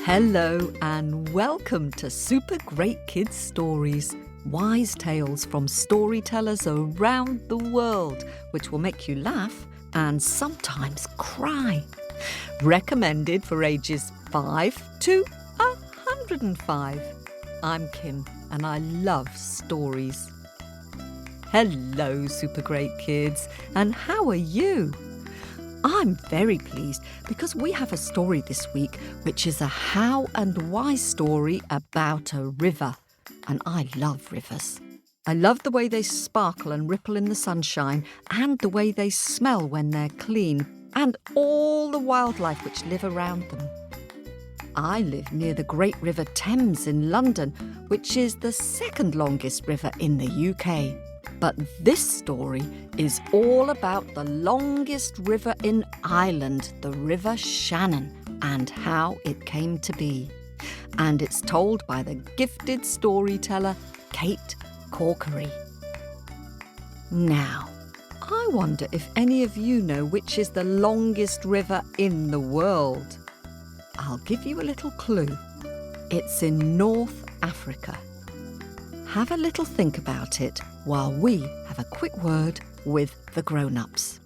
Hello and welcome to Super Great Kids Stories, wise tales from storytellers around the world, which will make you laugh and sometimes cry. Recommended for ages 5 to 105. I'm Kim and I love stories. Hello, Super Great Kids, and how are you? I'm very pleased because we have a story this week which is a how and why story about a river. And I love rivers. I love the way they sparkle and ripple in the sunshine and the way they smell when they're clean and all the wildlife which live around them. I live near the Great River Thames in London, which is the second longest river in the UK. But this story is all about the longest river in Ireland, the River Shannon, and how it came to be. And it's told by the gifted storyteller, Kate Corkery. Now, I wonder if any of you know which is the longest river in the world. I'll give you a little clue. It's in North Africa. Have a little think about it while we have a quick word with the grown-ups.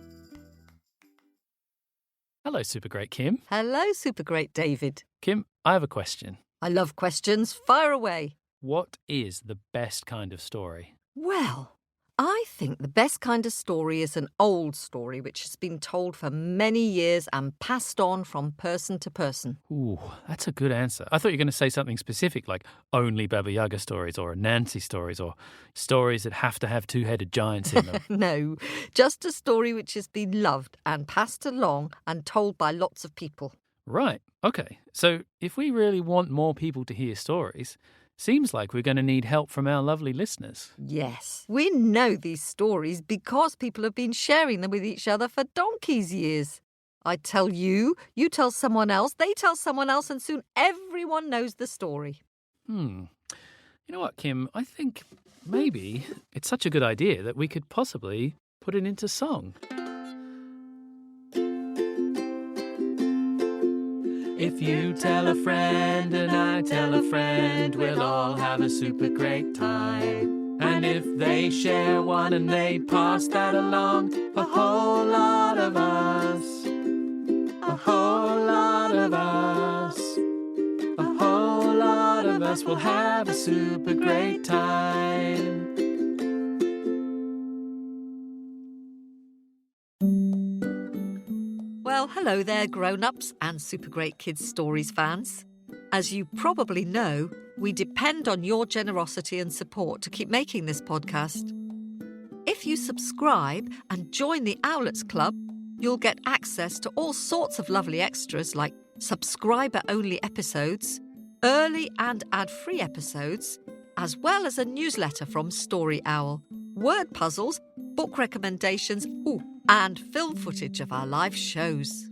Hello, Super Great Kim. Hello, Super Great David. Kim, I have a question. I love questions. Fire away. What is the best kind of story? Well, I think the best kind of story is an old story which has been told for many years and passed on from person to person. Ooh, that's a good answer. I thought you were going to say something specific like only Baba Yaga stories or Nancy stories or stories that have to have two-headed giants in them. No, just a story which has been loved and passed along and told by lots of people. Right, okay. So if we really want more people to hear stories, seems like we're going to need help from our lovely listeners. Yes, we know these stories because people have been sharing them with each other for donkey's years. I tell you, you tell someone else, they tell someone else, and soon everyone knows the story. You know what, Kim? I think maybe it's such a good idea that we could possibly put it into song. If you tell a friend and I tell a friend, we'll all have a super great time. And if they share one and they pass that along, a whole lot of us, a whole lot of us, a whole lot of us will have a super great time. Well, hello there, grown-ups and Super Great Kids Stories fans. As you probably know, we depend on your generosity and support to keep making this podcast. If you subscribe and join the Owlets Club, you'll get access to all sorts of lovely extras like subscriber-only episodes, early and ad-free episodes, as well as a newsletter from Story Owl, word puzzles, book recommendations, and film footage of our live shows.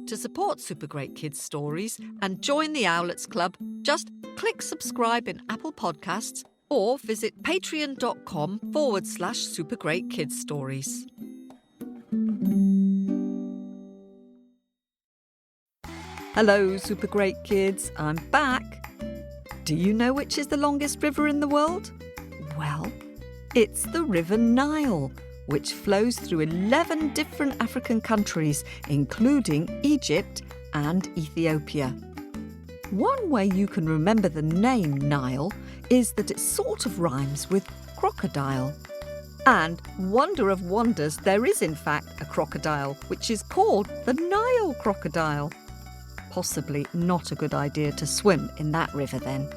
To support Super Great Kids Stories and join the Owlets Club, just click subscribe in Apple Podcasts or visit patreon.com/Super Great Kids Stories. Hello, Super Great Kids. I'm back. Do you know which is the longest river in the world? Well, it's the River Nile, which flows through 11 different African countries, including Egypt and Ethiopia. One way you can remember the name Nile is that it sort of rhymes with crocodile. And wonder of wonders, there is in fact a crocodile, which is called the Nile crocodile. Possibly not a good idea to swim in that river then.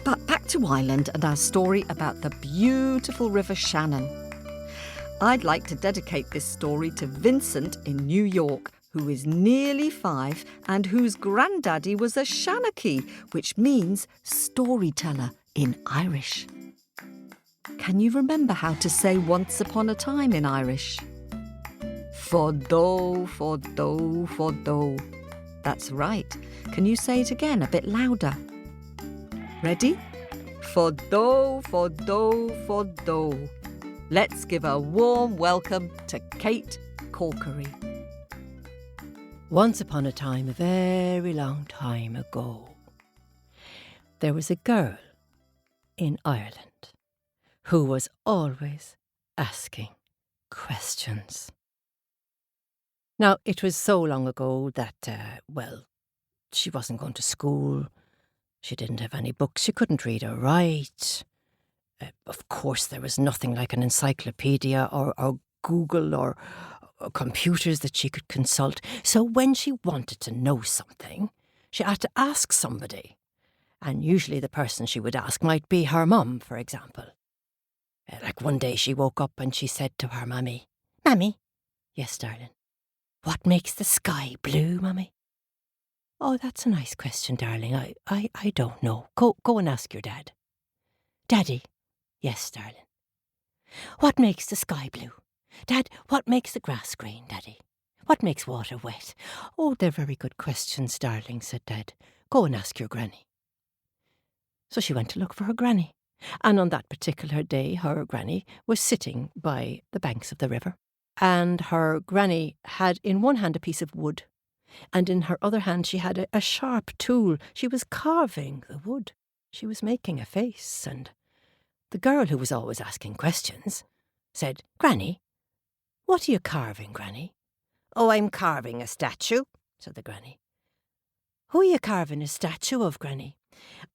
But back to Ireland and our story about the beautiful River Shannon. I'd like to dedicate this story to Vincent in New York, who is nearly 5 and whose granddaddy was a Shanachie, which means storyteller in Irish. Can you remember how to say once upon a time in Irish? Fodó, fodó, fodó. That's right. Can you say it again a bit louder? Ready? For dough. Let's give a warm welcome to Kate Corkery. Once upon a time, a very long time ago, there was a girl in Ireland who was always asking questions. Now, it was so long ago that, she wasn't going to school. She didn't have any books. She couldn't read or write. Of course, there was nothing like an encyclopedia or Google or computers that she could consult. So when she wanted to know something, she had to ask somebody. And usually the person she would ask might be her mum, for example. Like one day she woke up and she said to her Mammy, "Mammy." "Yes, darling." "What makes the sky blue, Mammy?" "Oh, that's a nice question, darling. I don't know. Go and ask your dad." "Daddy." "Yes, darling." "What makes the sky blue? Dad, what makes the grass green, Daddy? What makes water wet?" "Oh, they're very good questions, darling," said Dad. "Go and ask your granny." So she went to look for her granny. And on that particular day, her granny was sitting by the banks of the river. And her granny had in one hand a piece of wood, and in her other hand she had a sharp tool. She was carving the wood. She was making a face, and the girl, who was always asking questions, said, "Granny, what are you carving, Granny?" "Oh, I'm carving a statue," said the granny. "Who are you carving a statue of, Granny?"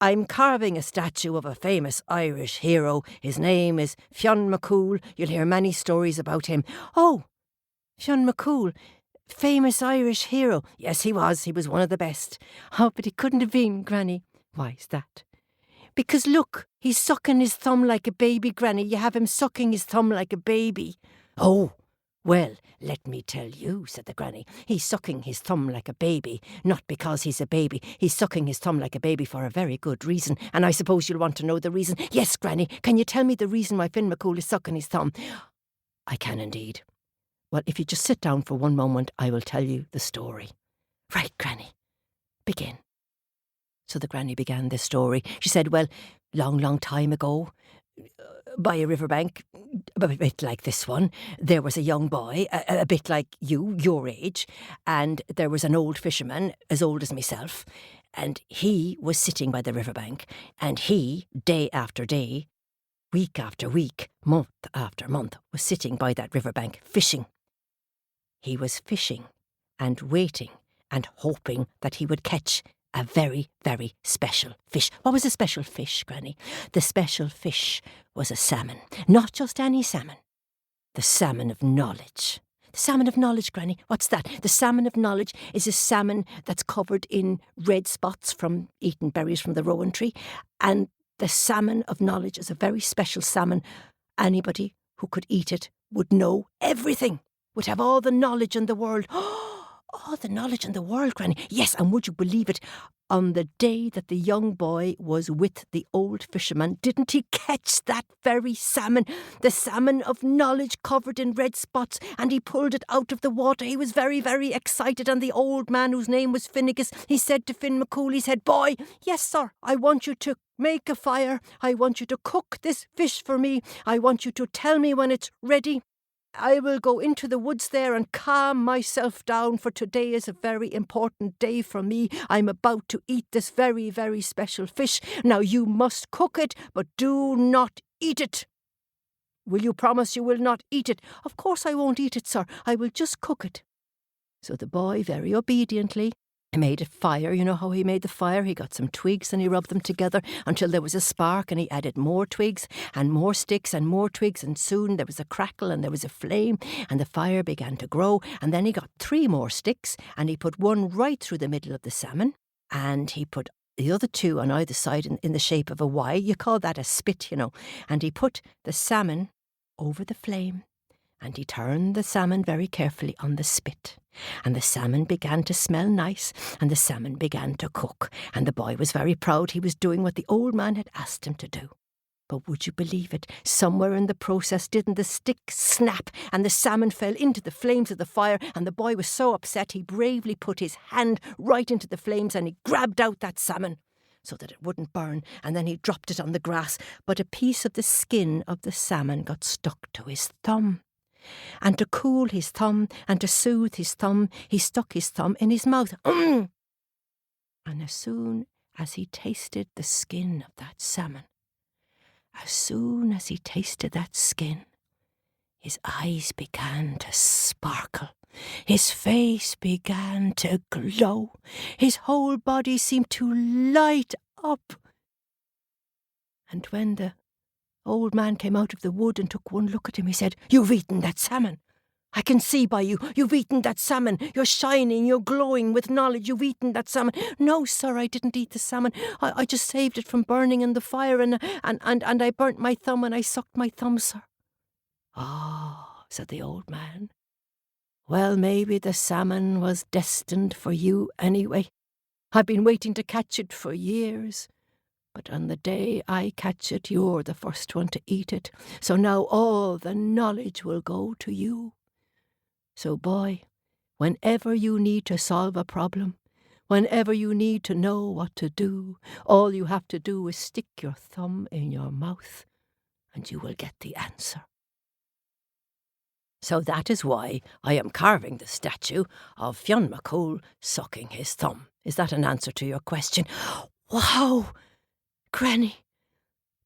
"I'm carving a statue of a famous Irish hero. His name is Fionn McCool. You'll hear many stories about him." "Oh, Fionn McCool, famous Irish hero." "Yes, he was. He was one of the best." "Oh, but he couldn't have been, Granny." "Why's that?" "Because look, he's sucking his thumb like a baby, Granny. You have him sucking his thumb like a baby." "Oh, well, let me tell you," said the granny. "He's sucking his thumb like a baby, not because he's a baby. He's sucking his thumb like a baby for a very good reason. And I suppose you'll want to know the reason." "Yes, Granny, can you tell me the reason why Finn McCool is sucking his thumb?" "I can indeed." "Well, if you just sit down for one moment, I will tell you the story." "Right, Granny, begin." So the granny began this story. She said, "Well, long time ago, by a riverbank, a bit like this one, there was a young boy, a bit like you, your age, and there was an old fisherman, as old as myself, and he was sitting by the riverbank, and he, day after day, week after week, month after month, was sitting by that riverbank fishing. He was fishing and waiting and hoping that he would catch a very, very special fish." "What was a special fish, Granny?" "The special fish was a salmon. Not just any salmon. The Salmon of Knowledge." "The Salmon of Knowledge, Granny? What's that?" "The Salmon of Knowledge is a salmon that's covered in red spots from eating berries from the rowan tree. And the Salmon of Knowledge is a very special salmon. Anybody who could eat it would know everything, would have all the knowledge in the world." "All the knowledge in the world, Granny?" "Yes, and would you believe it? On the day that the young boy was with the old fisherman, didn't he catch that very salmon? The Salmon of Knowledge covered in red spots, and he pulled it out of the water. He was very, very excited, and the old man, whose name was Finnegas, he said to Finn McCool, he said, 'Boy, yes, sir, I want you to make a fire. I want you to cook this fish for me. I want you to tell me when it's ready. I will go into the woods there and calm myself down, for today is a very important day for me. I'm about to eat this very, very special fish. Now you must cook it, but do not eat it. Will you promise you will not eat it?' 'Of course I won't eat it, sir. I will just cook it.' So the boy very obediently made a fire. You know how he made the fire? He got some twigs and he rubbed them together until there was a spark, and he added more twigs and more sticks and more twigs, and soon there was a crackle and there was a flame, and the fire began to grow. And then he got 3 more sticks, and he put one right through the middle of the salmon, and he put the other 2 on either side in the shape of a Y. You call that a spit, you know. And he put the salmon over the flame, and he turned the salmon very carefully on the spit. And the salmon began to smell nice, and the salmon began to cook. And the boy was very proud. He was doing what the old man had asked him to do. But would you believe it? Somewhere in the process, didn't the stick snap, and the salmon fell into the flames of the fire, and the boy was so upset he bravely put his hand right into the flames and he grabbed out that salmon. so that it wouldn't burn, and then he dropped it on the grass, but a piece of the skin of the salmon got stuck to his thumb. And to cool his thumb and to soothe his thumb, he stuck his thumb in his mouth. And as soon as he tasted the skin of that salmon, as soon as he tasted that skin, his eyes began to sparkle, his face began to glow, his whole body seemed to light up. And when the old man came out of the wood and took one look at him, he said, "You've eaten that salmon. I can see by you. You've eaten that salmon. You're shining, you're glowing with knowledge. You've eaten that salmon." "No, sir, I didn't eat the salmon. I just saved it from burning in the fire, and I burnt my thumb and I sucked my thumb, sir." "Oh," said the old man. "Well, maybe the salmon was destined for you anyway. I've been waiting to catch it for years. But on the day I catch it, you're the first one to eat it. So now all the knowledge will go to you. So, boy, whenever you need to solve a problem, whenever you need to know what to do, all you have to do is stick your thumb in your mouth and you will get the answer." So that is why I am carving the statue of Fionn McCool sucking his thumb. Is that an answer to your question? "Wow, Granny,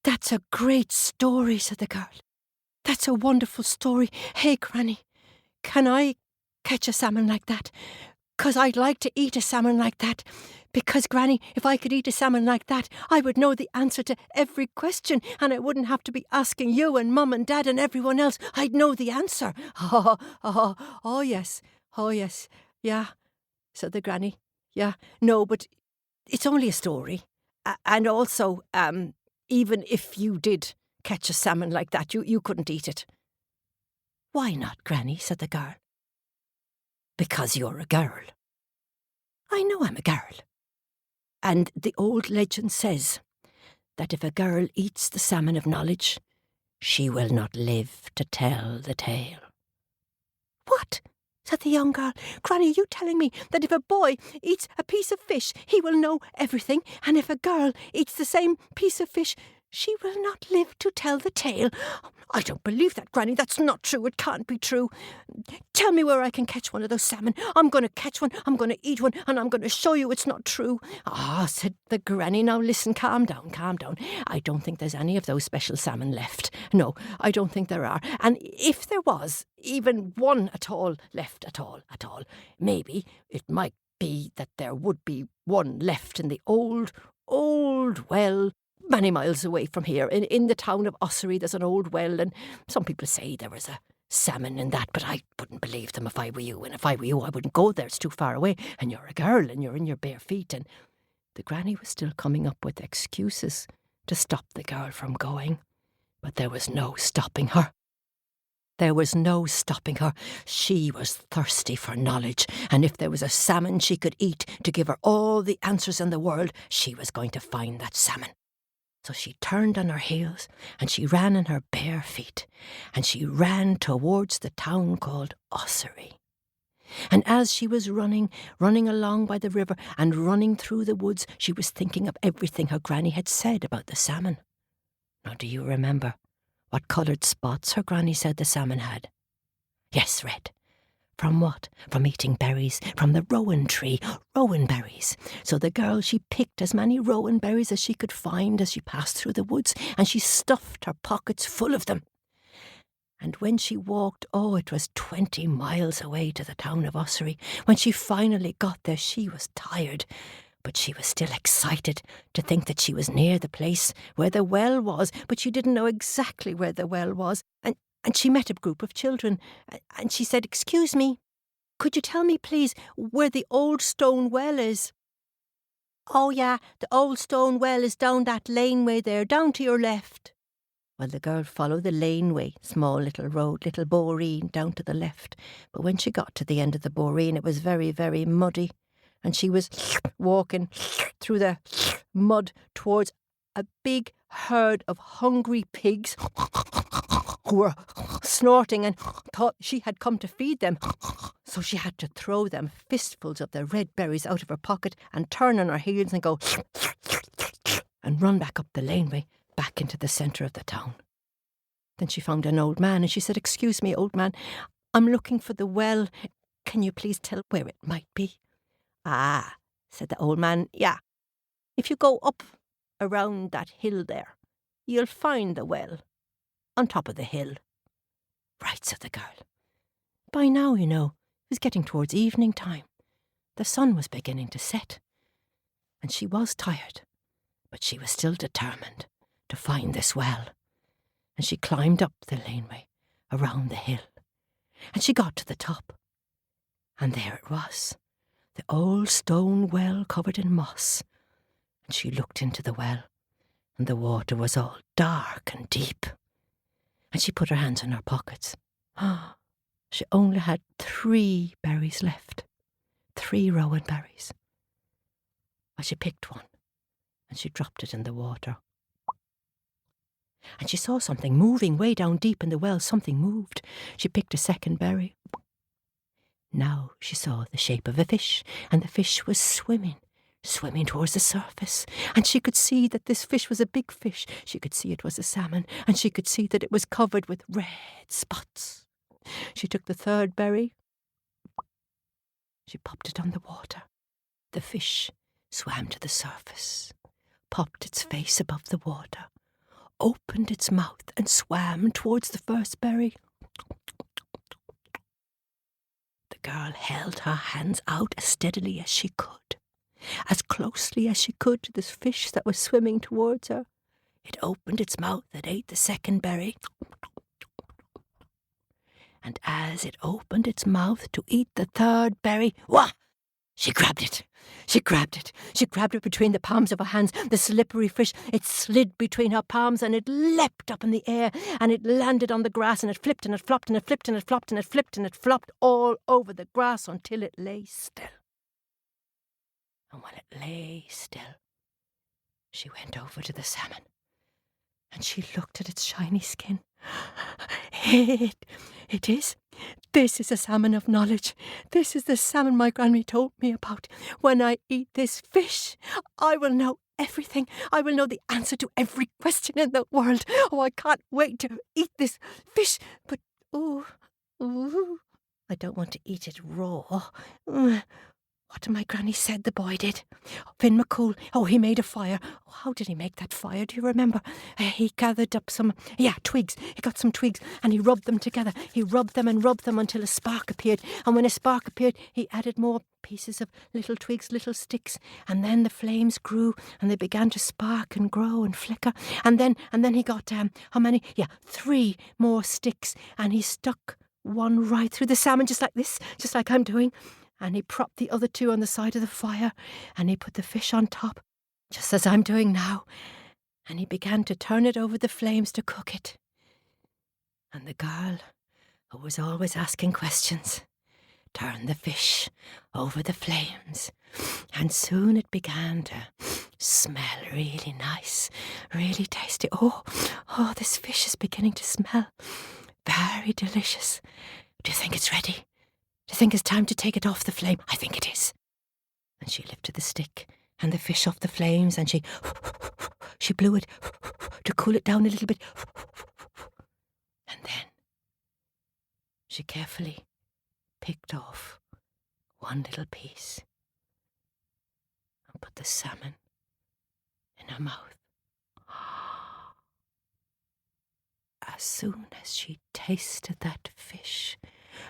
that's a great story," said the girl. "That's a wonderful story. Hey, Granny, can I catch a salmon like that? 'Cause I'd like to eat a salmon like that. Because, Granny, if I could eat a salmon like that, I would know the answer to every question, and I wouldn't have to be asking you and Mum and Dad and everyone else. I'd know the answer." Oh, yes, yeah," said the Granny. "Yeah, no, but it's only a story. And also, even if you did catch a salmon like that, you couldn't eat it." "Why not, Granny?" said the girl. "Because you're a girl." "I know I'm a girl. And the old legend says that if a girl eats the salmon of knowledge, she will not live to tell the tale." "What?" said the young girl. "Granny, are you telling me that if a boy eats a piece of fish, he will know everything, and if a girl eats the same piece of fish, she will not live to tell the tale? I don't believe that, Granny. That's not true. It can't be true. Tell me where I can catch one of those salmon. I'm going to catch one, I'm going to eat one, and I'm going to show you it's not true." "Ah," said the Granny, "now listen, calm down. I don't think there's any of those special salmon left. No, I don't think there are. And if there was even one at all left at all, maybe it might be that there would be one left in the old well, many miles away from here. In the town of Ossory, there's an old well, and some people say there was a salmon in that, but I wouldn't believe them if I were you. And if I were you, I wouldn't go there. It's too far away, and you're a girl, and you're in your bare feet." And the Granny was still coming up with excuses to stop the girl from going, but there was no stopping her. There was no stopping her. She was thirsty for knowledge, and if there was a salmon she could eat to give her all the answers in the world, she was going to find that salmon. So she turned on her heels, and she ran on her bare feet, and she ran towards the town called Ossory. And as she was running along by the river and running through the woods, she was thinking of everything her Granny had said about the salmon. Now, do you remember what coloured spots her Granny said the salmon had? Yes, red. From what? From eating berries from the rowan tree, rowan berries. So the girl, she picked as many rowan berries as she could find as she passed through the woods, and she stuffed her pockets full of them. And when she walked, it was 20 miles away to the town of Ossory. When she finally got there, she was tired, but she was still excited to think that she was near the place where the well was, but she didn't know exactly where the well was. And she met a group of children, and she said, "Excuse me, could you tell me, please, where the old stone well is?" "Oh, yeah, the old stone well is down that laneway there, down to your left." Well, the girl followed the laneway, small little road, little boreen, down to the left. But when she got to the end of the boreen, it was very, very muddy, and she was walking through the mud towards a big herd of hungry pigs who were snorting and thought she had come to feed them. So she had to throw them fistfuls of the red berries out of her pocket and turn on her heels and go and run back up the laneway, back into the centre of the town. Then she found an old man and she said, "Excuse me, old man, I'm looking for the well. Can you please tell where it might be?" "Ah," said the old man, "yeah. If you go up around that hill there, you'll find the well on top of the hill." "Right," said the girl. By now, it was getting towards evening time. The sun was beginning to set, and she was tired, but she was still determined to find this well. And she climbed up the laneway around the hill, and she got to the top, and there it was, the old stone well covered in moss. And she looked into the well, and the water was all dark and deep. And she put her hands in her pockets. She only had 3 berries left, 3 rowan berries. Well, she picked one, and she dropped it in the water. And she saw something moving way down deep in the well. Something moved. She picked a second berry. Now she saw the shape of a fish, and the fish was swimming towards the surface. And she could see that this fish was a big fish. She could see it was a salmon, and she could see that it was covered with red spots. She took the third berry. She popped it on the water. The fish swam to the surface, popped its face above the water, opened its mouth and swam towards the first berry. The girl held her hands out as steadily as she could, as closely as she could to this fish that was swimming towards her. It opened its mouth and ate the second berry. And as it opened its mouth to eat the third berry, wah! She grabbed it. She grabbed it. She grabbed it between the palms of her hands. The slippery fish, it slid between her palms and it leapt up in the air and it landed on the grass and it flipped and it flopped and it flipped and it flopped and it flipped and it flopped all over the grass until it lay still. And when it lay still, she went over to the salmon and she looked at its shiny skin. This is a salmon of knowledge. This is the salmon my granny told me about. When I eat this fish, I will know everything. I will know the answer to every question in the world. Oh, I can't wait to eat this fish. But, I don't want to eat it raw. What my granny said the boy did. Finn McCool, he made a fire. Oh, how did he make that fire? Do you remember? He gathered up some, twigs. He got some twigs and he rubbed them together. He rubbed them and rubbed them until a spark appeared. And when a spark appeared, he added more pieces of little twigs, little sticks. And then the flames grew and they began to spark and grow and flicker. And then he got, how many? 3 more sticks. And he stuck one right through the salmon just like this, just like I'm doing. And he propped the other 2 on the side of the fire, and he put the fish on top, just as I'm doing now, and he began to turn it over the flames to cook it. And the girl, who was always asking questions, turned the fish over the flames, and soon it began to smell really nice, really tasty. Oh, this fish is beginning to smell very delicious. Do you think it's ready? Do you think it's time to take it off the flame? I think it is. And she lifted the stick and the fish off the flames and she blew it to cool it down a little bit. And then she carefully picked off one little piece and put the salmon in her mouth. As soon as she tasted that fish,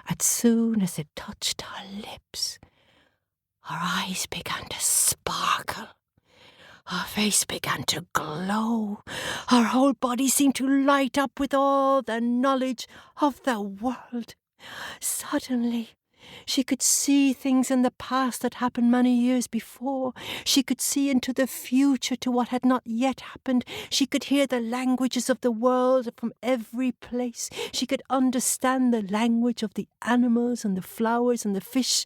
as soon as it touched her lips, her eyes began to sparkle. Her face began to glow. Her whole body seemed to light up with all the knowledge of the world. Suddenly, she could see things in the past that happened many years before. She could see into the future to what had not yet happened. She could hear the languages of the world from every place. She could understand the language of the animals and the flowers and the fish.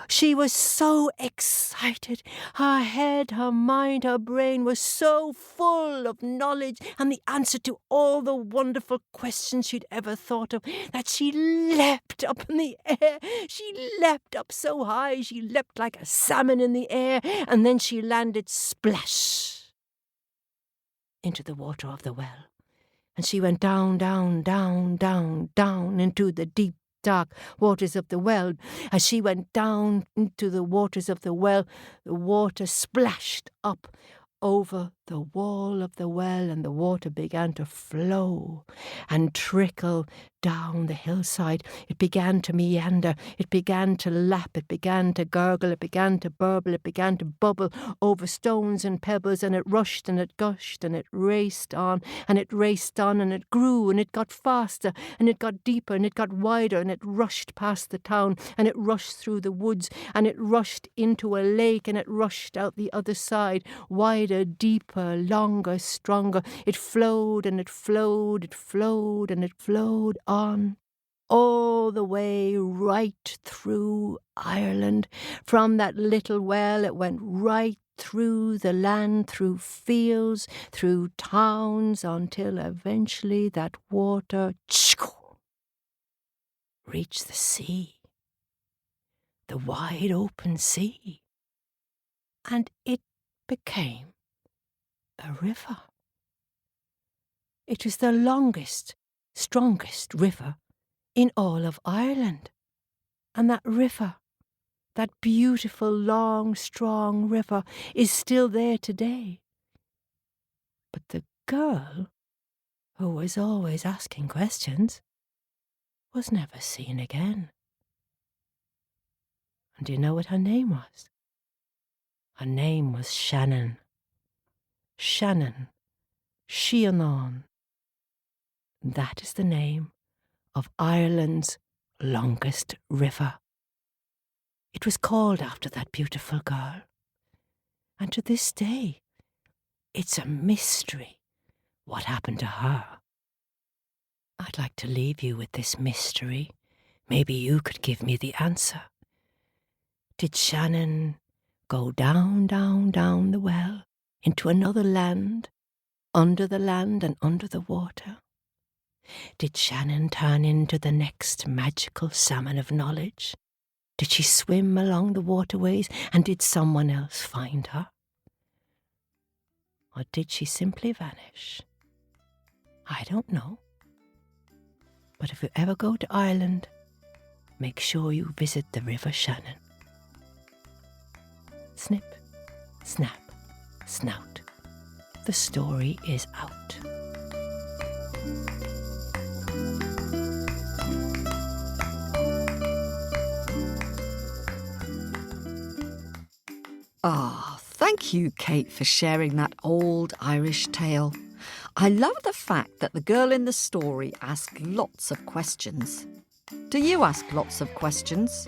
She was so excited. Her head, her mind, her brain was so full of knowledge and the answer to all the wonderful questions she'd ever thought of that she leapt up in the air. She leapt up so high, she leapt like a salmon in the air, and then she landed splash into the water of the well. And she went down, down, down, down, down into the deep, dark waters of the well. As she went down into the waters of the well, the water splashed up over the wall of the well, and the water began to flow and trickle down the hillside. It began to meander, it began to lap, it began to gurgle, it began to burble, it began to bubble over stones and pebbles, and it rushed and it gushed and it raced on and it raced on, and it grew and it got faster and it got deeper and it got wider, and it rushed past the town and it rushed through the woods and it rushed into a lake and it rushed out the other side, wider, deeper, longer, stronger. It flowed and it flowed, it flowed and it flowed on, all the way right through Ireland. From that little well it went right through the land, through fields, through towns, until eventually that water reached the sea, the wide open sea, and it became a river. It is the longest, strongest river in all of Ireland. And that river, that beautiful, long, strong river, is still there today. But the girl, who was always asking questions, was never seen again. And do you know what her name was? Her name was Shannon. Shannon. Shannon. That is the name of Ireland's longest river. It was called after that beautiful girl. And to this day, it's a mystery what happened to her. I'd like to leave you with this mystery. Maybe you could give me the answer. Did Shannon go down, down, down the well into another land, under the land and under the water? Did Shannon turn into the next magical Salmon of Knowledge? Did she swim along the waterways, and did someone else find her? Or did she simply vanish? I don't know. But if you ever go to Ireland, make sure you visit the River Shannon. Snip, snap, snout. The story is out. Thank you, Kate, for sharing that old Irish tale. I love the fact that the girl in the story asked lots of questions. Do you ask lots of questions?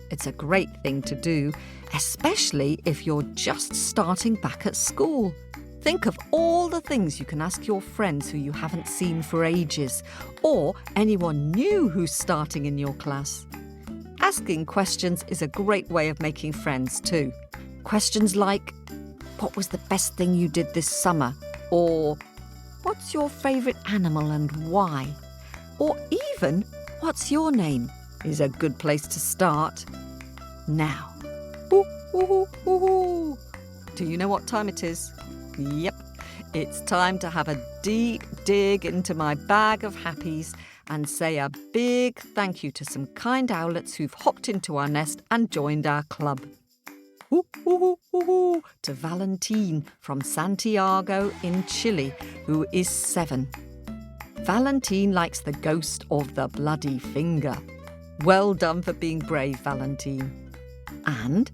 It's a great thing to do, especially if you're just starting back at school. Think of all the things you can ask your friends who you haven't seen for ages, or anyone new who's starting in your class. Asking questions is a great way of making friends too. Questions like, what was the best thing you did this summer? Or, what's your favourite animal and why? Or even, what's your name? Is a good place to start. Now, do you know what time it is? Yep, it's time to have a deep dig into my bag of happies and say a big thank you to some kind owlets who've hopped into our nest and joined our club. To Valentine from Santiago in Chile, who is 7. Valentine likes the ghost of the bloody finger. Well done for being brave, Valentine. And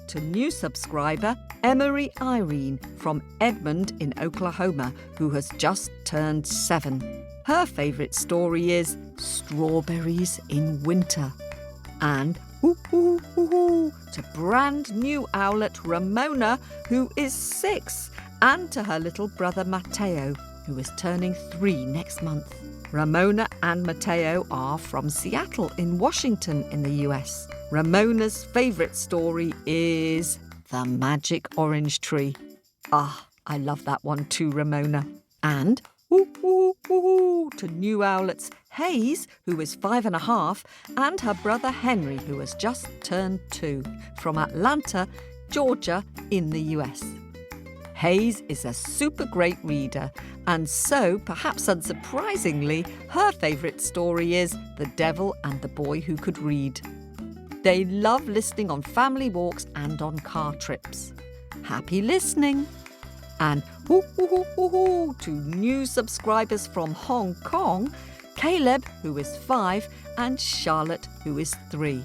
to new subscriber Emery Irene from Edmond in Oklahoma, who has just turned 7. Her favourite story is Strawberries in Winter. And to brand new owlet Ramona, who is 6, and to her little brother Mateo, who is turning 3 next month. Ramona and Mateo are from Seattle in Washington in the US. Ramona's favourite story is The Magic Orange Tree. I love that one too, Ramona. And to new owlets Hayes, who is 5.5, and her brother Henry, who has just turned 2, from Atlanta, Georgia in the US. Hayes is a super great reader, and so, perhaps unsurprisingly, her favourite story is The Devil and the Boy Who Could Read. They love listening on family walks and on car trips. Happy listening! And hoo hoo hoo hoo hoo to new subscribers from Hong Kong, Caleb, who is 5, and Charlotte, who is 3.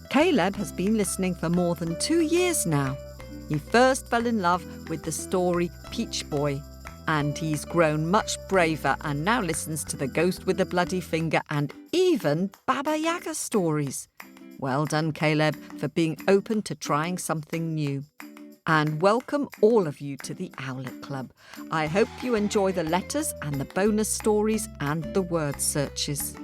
Caleb has been listening for more than 2 years now. He first fell in love with the story Peach Boy, and he's grown much braver and now listens to The Ghost with the Bloody Finger and even Baba Yaga stories. Well done, Caleb, for being open to trying something new. And welcome all of you to the Owlet Club. I hope you enjoy the letters and the bonus stories and the word searches.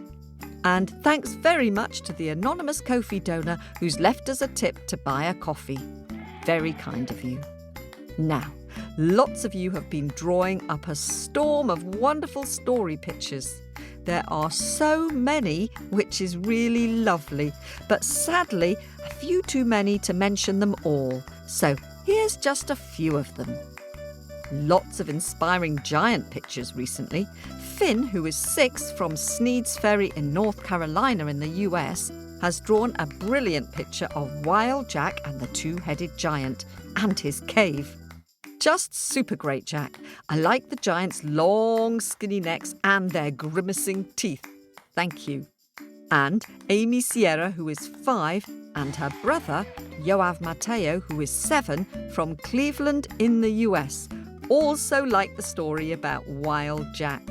And thanks very much to the anonymous Ko-fi donor who's left us a tip to buy a coffee. Very kind of you. Now, lots of you have been drawing up a storm of wonderful story pictures. There are so many, which is really lovely, but sadly, a few too many to mention them all. So here's just a few of them. Lots of inspiring giant pictures recently. Finn, who is 6 from Sneed's Ferry in North Carolina in the US, has drawn a brilliant picture of Wild Jack and the Two-Headed Giant and his cave. Just super great, Jack. I like the giant's long, skinny necks and their grimacing teeth. Thank you. And Amy Sierra, who is 5, and her brother, Yoav Mateo, who is 7, from Cleveland in the US, also like the story about Wild Jack.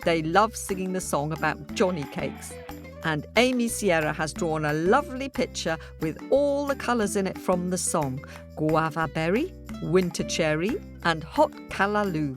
They love singing the song about Johnny cakes. And Amy Sierra has drawn a lovely picture with all the colours in it from the song: guava berry, winter cherry, and hot callaloo.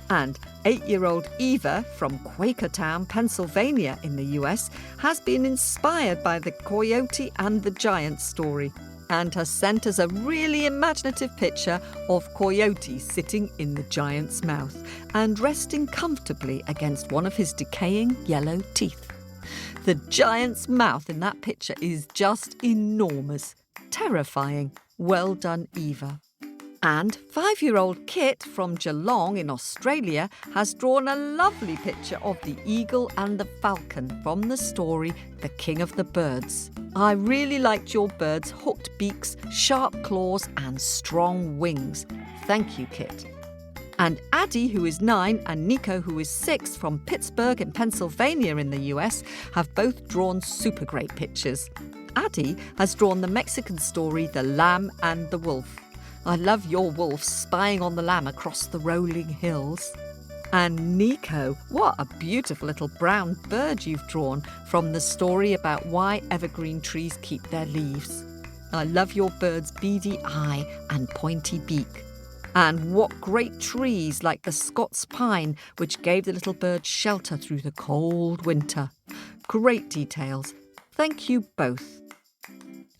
And 8-year-old Eva from Quakertown, Pennsylvania in the US has been inspired by the Coyote and the Giant story and has sent us a really imaginative picture of Coyote sitting in the giant's mouth and resting comfortably against one of his decaying yellow teeth. The giant's mouth in that picture is just enormous, terrifying. Well done, Eva. And 5-year-old Kit from Geelong in Australia has drawn a lovely picture of the eagle and the falcon from the story The King of the Birds. I really liked your birds' hooked beaks, sharp claws and strong wings. Thank you, Kit. And Addie, who is 9, and Nico, who is 6, from Pittsburgh in Pennsylvania in the US, have both drawn super great pictures. Addie has drawn the Mexican story The Lamb and the Wolf. I love your wolf spying on the lamb across the rolling hills. And Nico, what a beautiful little brown bird you've drawn from the story about why evergreen trees keep their leaves. I love your bird's beady eye and pointy beak. And what great trees like the Scots pine, which gave the little bird shelter through the cold winter. Great details. Thank you both.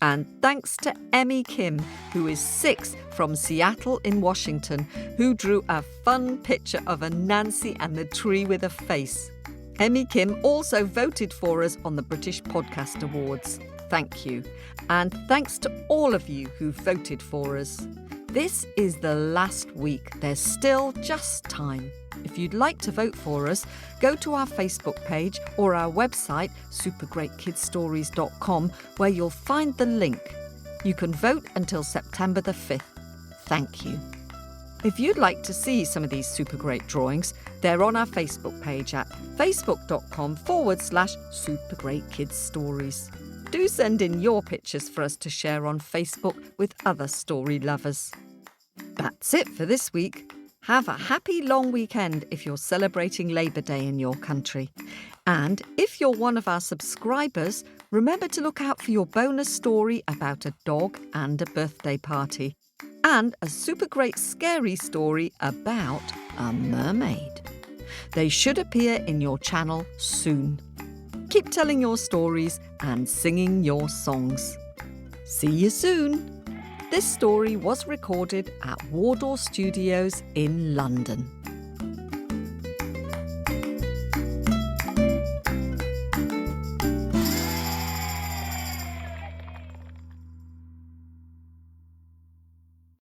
And thanks to Emmy Kim, who is 6 from Seattle in Washington, who drew a fun picture of a Nancy and the tree with a face. Emmy Kim also voted for us on the British Podcast Awards. Thank you. And thanks to all of you who voted for us. This is the last week. There's still just time. If you'd like to vote for us, go to our Facebook page or our website, supergreatkidsstories.com, where you'll find the link. You can vote until September the 5th. Thank you. If you'd like to see some of these super great drawings, they're on our Facebook page at facebook.com/supergreatkidsstories. Do send in your pictures for us to share on Facebook with other story lovers. That's it for this week. Have a happy long weekend if you're celebrating Labour Day in your country. And if you're one of our subscribers, remember to look out for your bonus story about a dog and a birthday party. And a super great scary story about a mermaid. They should appear in your channel soon. Keep telling your stories and singing your songs. See you soon. This story was recorded at Wardour Studios in London.